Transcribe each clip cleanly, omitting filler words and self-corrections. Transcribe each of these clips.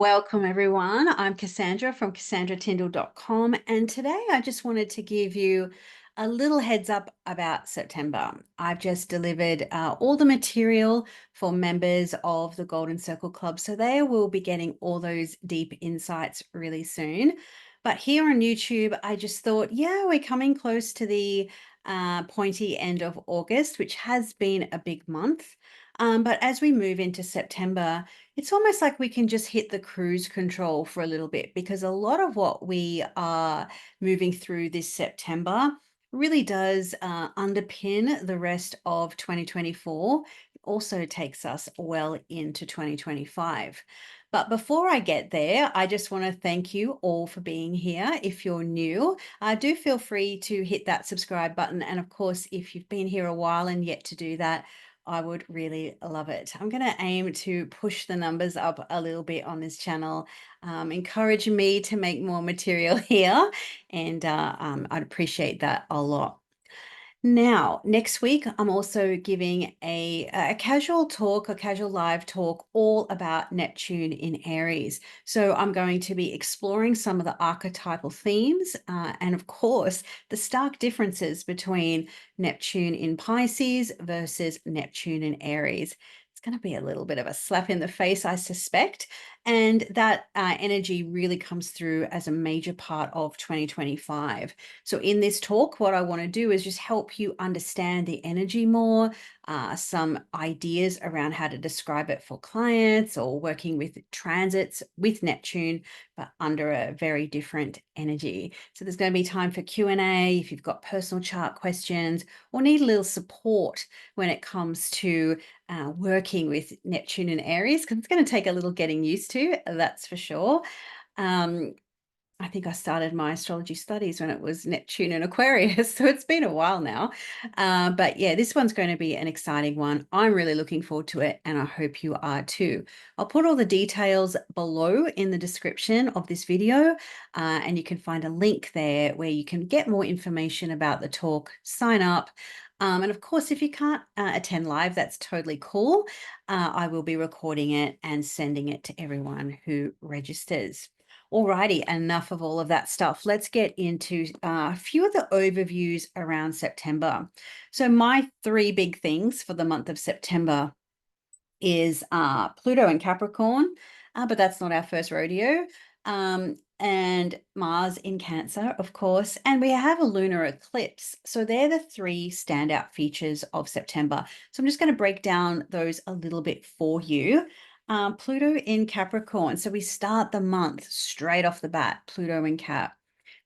Welcome, everyone. I'm Cassandra from CassandraTyndall.com, and today I just wanted to give you a little heads up about September. I've just delivered all the material for members of the Golden Circle Club, so they will be getting all those deep insights really soon. But here on YouTube, I just thought, yeah, we're coming close to the pointy end of August, which has been a big month. But as we move into September, it's almost like we can just hit the cruise control for a little bit because a lot of what we are moving through this September really does underpin the rest of 2024. It also takes us well into 2025. But before I get there, I just want to thank you all for being here. If you're new, do feel free to hit that subscribe button. And of course, if you've been here a while and yet to do that, I would really love it. I'm going to aim to push the numbers up a little bit on this channel, encourage me to make more material here, and I'd appreciate that a lot. Now, next week, I'm also giving a casual talk, a casual live talk, all about Neptune in Aries. So I'm going to be exploring some of the archetypal themes and, of course, the stark differences between Neptune in Pisces versus Neptune in Aries. It's going to be a little bit of a slap in the face, I suspect. And that energy really comes through as a major part of 2025. So in this talk, what I want to do is just help you understand the energy more, some ideas around how to describe it for clients or working with transits with Neptune, but under a very different energy. So there's going to be time for Q&A if you've got personal chart questions or need a little support when it comes to working with Neptune and Aries, because it's going to take a little getting used to, that's for sure. I think I started my astrology studies when it was Neptune and Aquarius, so it's been a while now. But yeah, this one's going to be an exciting one. I'm really looking forward to it, and I hope you are too. I'll put all the details below in the description of this video, and you can find a link there where you can get more information about the talk, sign up. And of course, if you can't attend live, that's totally cool. I will be recording it and sending it to everyone who registers. Alrighty, enough of all of that stuff. Let's get into a few of the overviews around September. So my three big things for the month of September is Pluto and Capricorn, but that's not our first rodeo. And Mars in Cancer, of course, and we have a lunar eclipse. So they're the three standout features of September. So I'm just going to break down those a little bit for you. Pluto in Capricorn. So we start the month straight off the bat, Pluto in Cap.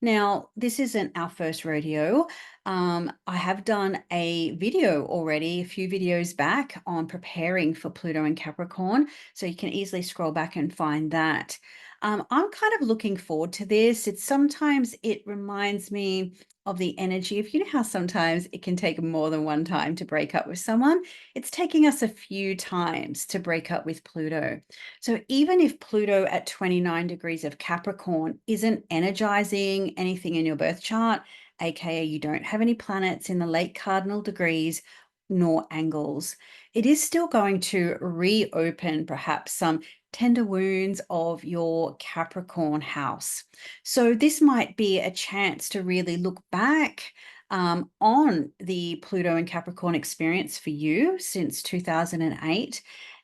Now, this isn't our first rodeo. I have done a video already, a few videos back on preparing for Pluto and Capricorn. So you can easily scroll back and find that. I'm kind of looking forward to this. Sometimes it reminds me of the energy. If you know how sometimes it can take more than one time to break up with someone, it's taking us a few times to break up with Pluto. So even if Pluto at 29 degrees of Capricorn isn't energizing anything in your birth chart, aka you don't have any planets in the late cardinal degrees nor angles, it is still going to reopen perhaps some tender wounds of your Capricorn house. So this might be a chance to really look back on the Pluto and Capricorn experience for you since 2008,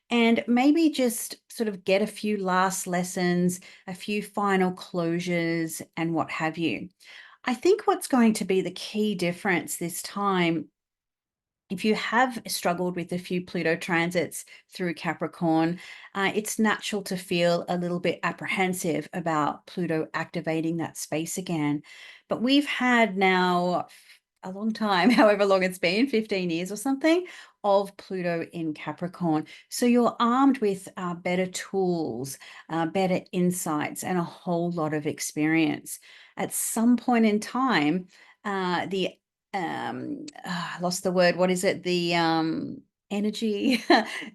and maybe just sort of get a few last lessons, a few final closures, and what have you. I think what's going to be the key difference this time, if you have struggled with a few Pluto transits through Capricorn, it's natural to feel a little bit apprehensive about Pluto activating that space again. But we've had now a long time, however long it's been, 15 years or something, of Pluto in Capricorn. So you're armed with better tools, better insights, and a whole lot of experience. At some point in time, the lost the word. What is it? The energy,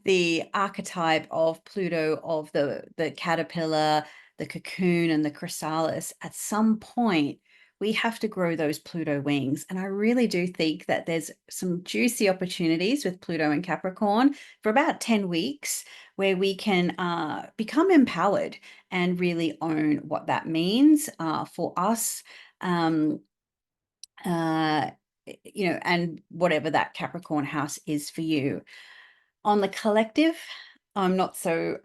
the archetype of Pluto, of the caterpillar, the cocoon, and the chrysalis. At some point, we have to grow those Pluto wings. And I really do think that there's some juicy opportunities with Pluto and Capricorn for about 10 weeks where we can become empowered and really own what that means for us. Um, uh, and whatever that Capricorn house is for you. On the collective, I'm not so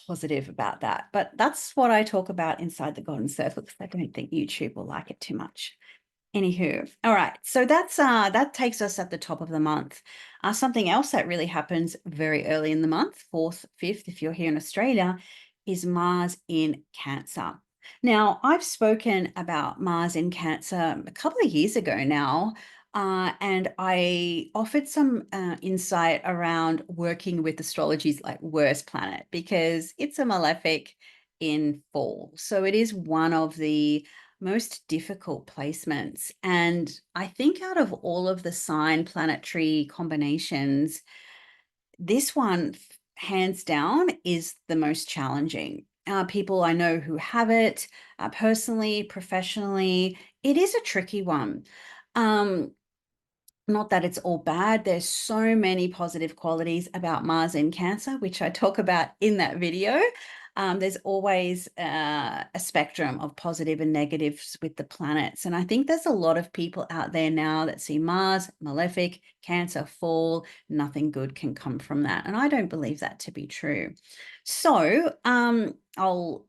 positive about that, but that's what I talk about inside the Golden Circle because I don't think YouTube will like it too much. Anywho, all right. So that takes us at the top of the month. Something else that really happens very early in the month, 4th, 5th, if you're here in Australia, is Mars in Cancer. Now, I've spoken about Mars in Cancer a couple of years ago now, and I offered some insight around working with astrology's like worst planet because it's a malefic in fall. So it is one of the most difficult placements. And I think out of all of the sign planetary combinations, this one, hands down, is the most challenging. People I know who have it personally, professionally, it is a tricky one. Um, Not that it's all bad. There's so many positive qualities about Mars in Cancer, which I talk about in that video. There's always a spectrum of positive and negatives with the planets. And I think there's a lot of people out there now that see Mars, malefic, Cancer, fall, nothing good can come from that. And I don't believe that to be true. So I'll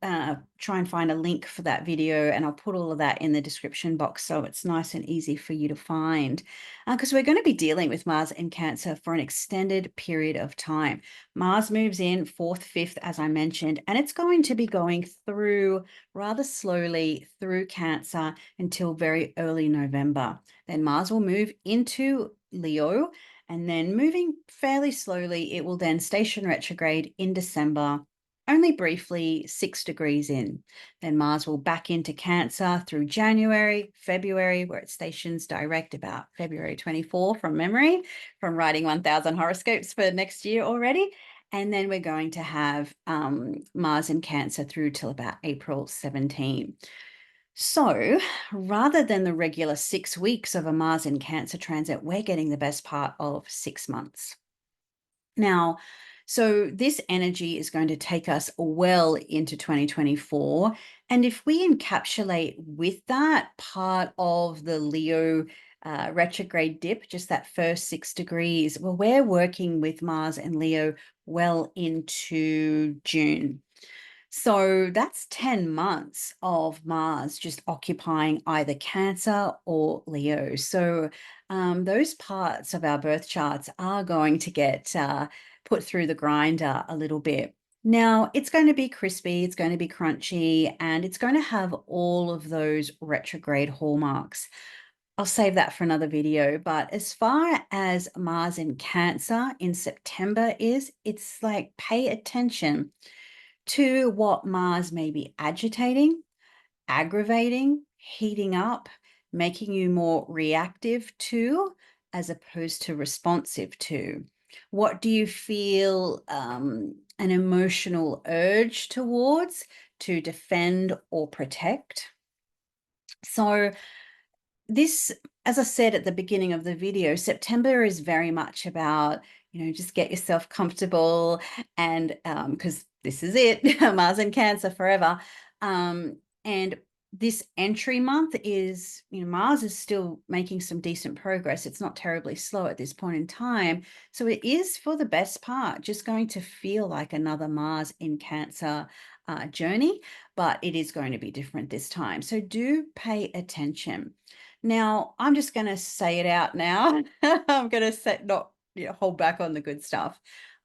try and find a link for that video and I'll put all of that in the description box so it's nice and easy for you to find because we're going to be dealing with Mars in Cancer for an extended period of time. Mars moves in 4th, 5th, as I mentioned, and it's going to be going through rather slowly through Cancer until very early November. Then Mars will move into Leo, and then moving fairly slowly, it will then station retrograde in December, only briefly 6 degrees in. Then Mars will back into Cancer through January, February, where it stations direct about February 24 from memory, from writing 1,000 horoscopes for next year already. And then we're going to have Mars in Cancer through till about April 17. So rather than the regular 6 weeks of a Mars in Cancer transit, we're getting the best part of 6 months. Now, so this energy is going to take us well into 2024. And if we encapsulate with that part of the Leo retrograde dip, just that first 6 degrees, well, we're working with Mars and Leo well into June. So that's 10 months of Mars just occupying either Cancer or Leo. So those parts of our birth charts are going to get put through the grinder a little bit. Now, it's going to be crispy, it's going to be crunchy, and it's going to have all of those retrograde hallmarks. I'll save that for another video. But as far as Mars in Cancer in September is, it's like pay attention to what Mars may be agitating, aggravating, heating up, making you more reactive to, as opposed to responsive to. What do you feel an emotional urge towards to defend or protect? So this, as I said at the beginning of the video, September is very much about, just get yourself comfortable and because this is it, Mars and Cancer forever. And this entry month is, Mars is still making some decent progress. It's not terribly slow at this point in time. So it is, for the best part, just going to feel like another Mars in Cancer journey, but it is going to be different this time. So do pay attention. Now, I'm just going to say it out now. I'm going to not hold back on the good stuff.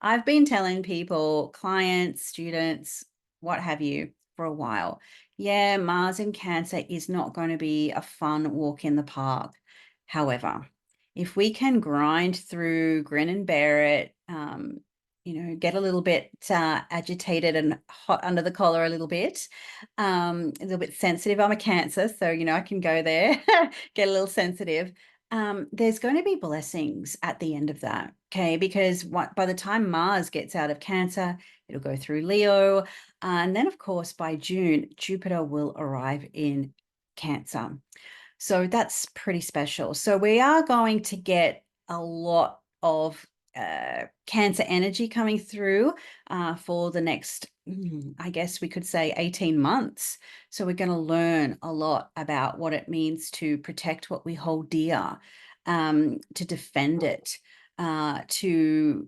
I've been telling people, clients, students, what have you, for a while. Yeah, Mars in Cancer is not going to be a fun walk in the park. However, if we can grind through, grin and bear it, get a little bit agitated and hot under the collar a little bit sensitive. I'm a Cancer, so, I can go there, get a little sensitive. There's going to be blessings at the end of that, okay? Because by the time Mars gets out of Cancer, it'll go through Leo. And then, of course, by June, Jupiter will arrive in Cancer. So that's pretty special. So we are going to get a lot of Cancer energy coming through for the next, I guess we could say 18 months. So we're going to learn a lot about what it means to protect what we hold dear, to defend it, to,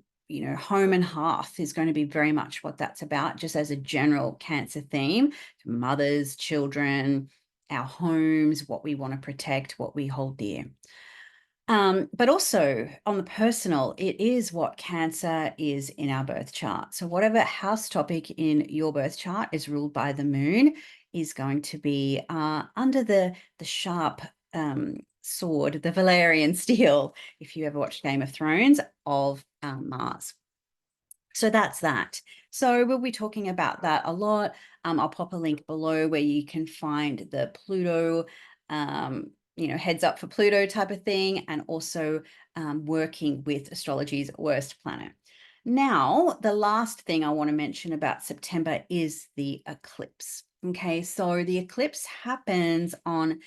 home and hearth is going to be very much what that's about, just as a general Cancer theme. Mothers, children, our homes, what we want to protect, what we hold dear. But also on the personal, it is what Cancer is in our birth chart. So whatever house topic in your birth chart is ruled by the moon is going to be under the sharp sword, the Valerian steel, if you ever watched Game of Thrones, of Mars. So that's that. So we'll be talking about that a lot. I'll pop a link below where you can find the Pluto, heads up for Pluto type of thing, and also working with astrology's worst planet. Now, the last thing I want to mention about September is the eclipse. Okay, so the eclipse happens on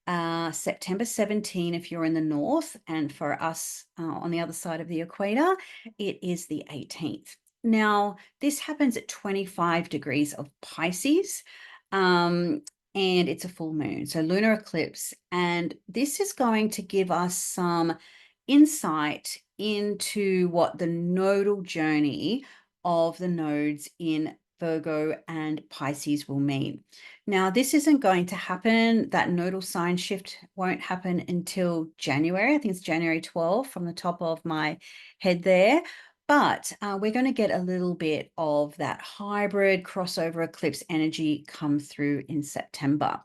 September 17 if you're in the north, and for us on the other side of the equator, it is the 18th. Now, this happens at 25 degrees of Pisces, and it's a full moon, so lunar eclipse, and this is going to give us some insight into what the nodal journey of the nodes in Virgo and Pisces will mean. Now, this isn't going to happen. That nodal sign shift won't happen until January. I think it's January 12th from the top of my head there. But we're going to get a little bit of that hybrid crossover eclipse energy come through in September.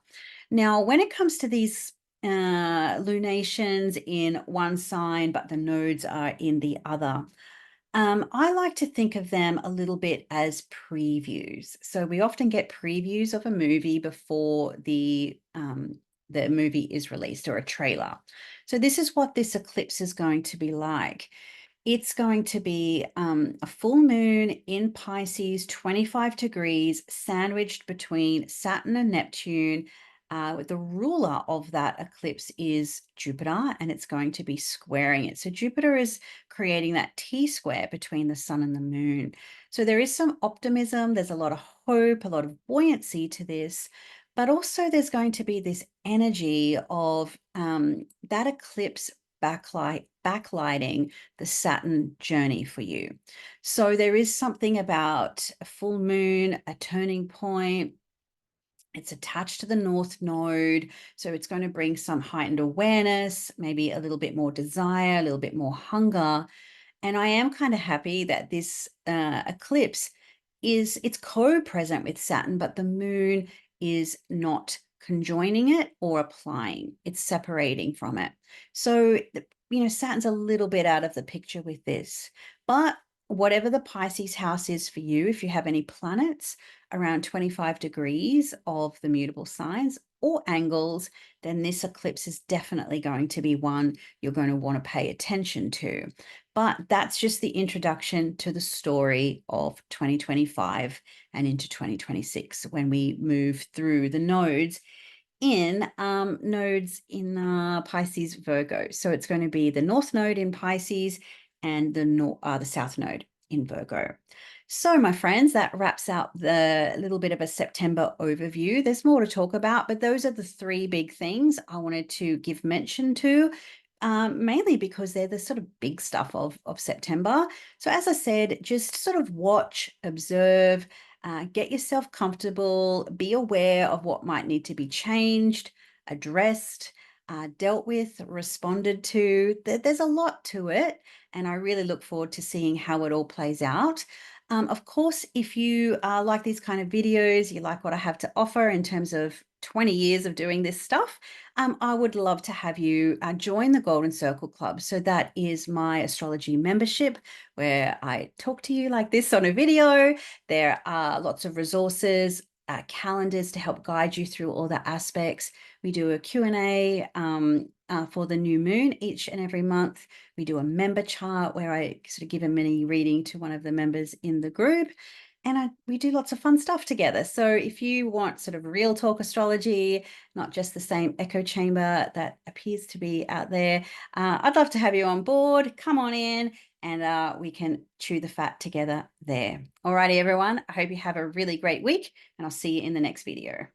Now, when it comes to these lunations in one sign, but the nodes are in the other, I like to think of them a little bit as previews. So we often get previews of a movie before the movie is released, or a trailer. So this is what this eclipse is going to be like. It's going to be a full moon in Pisces, 25 degrees, sandwiched between Saturn and Neptune. The ruler of that eclipse is Jupiter, and it's going to be squaring it. So Jupiter is creating that T-square between the sun and the moon. So there is some optimism. There's a lot of hope, a lot of buoyancy to this. But also there's going to be this energy of that eclipse backlighting the Saturn journey for you. So there is something about a full moon, a turning point. It's attached to the North Node, so it's going to bring some heightened awareness, maybe a little bit more desire, a little bit more hunger. And I am kind of happy that this eclipse it's co-present with Saturn, but the moon is not conjoining it or applying. It's separating from it. So, Saturn's a little bit out of the picture with this. But whatever the Pisces house is for you, if you have any planets around 25 degrees of the mutable signs or angles, then this eclipse is definitely going to be one you're going to want to pay attention to. But that's just the introduction to the story of 2025 and into 2026 when we move through the nodes in Pisces Virgo. So it's going to be the North Node in Pisces and the South Node in Virgo. So my friends, that wraps out the little bit of a September overview. There's more to talk about, but those are the three big things I wanted to give mention to. Mainly because they're the sort of big stuff of September. So as I said, just sort of watch, observe, get yourself comfortable, be aware of what might need to be changed, addressed, dealt with, responded to. There's a lot to it, and I really look forward to seeing how it all plays out. Of course, if you like these kind of videos, you like what I have to offer in terms of 20 years of doing this stuff, I would love to have you join the Golden Circle Club. So that is my astrology membership where I talk to you like this on a video. There are lots of resources, calendars to help guide you through all the aspects. We do a Q&A for the new moon each and every month. We do a member chart where I sort of give a mini reading to one of the members in the group. and we do lots of fun stuff together. So if you want sort of real talk astrology, not just the same echo chamber that appears to be out there, I'd love to have you on board. Come on in and we can chew the fat together there. Alrighty, everyone. I hope you have a really great week, and I'll see you in the next video.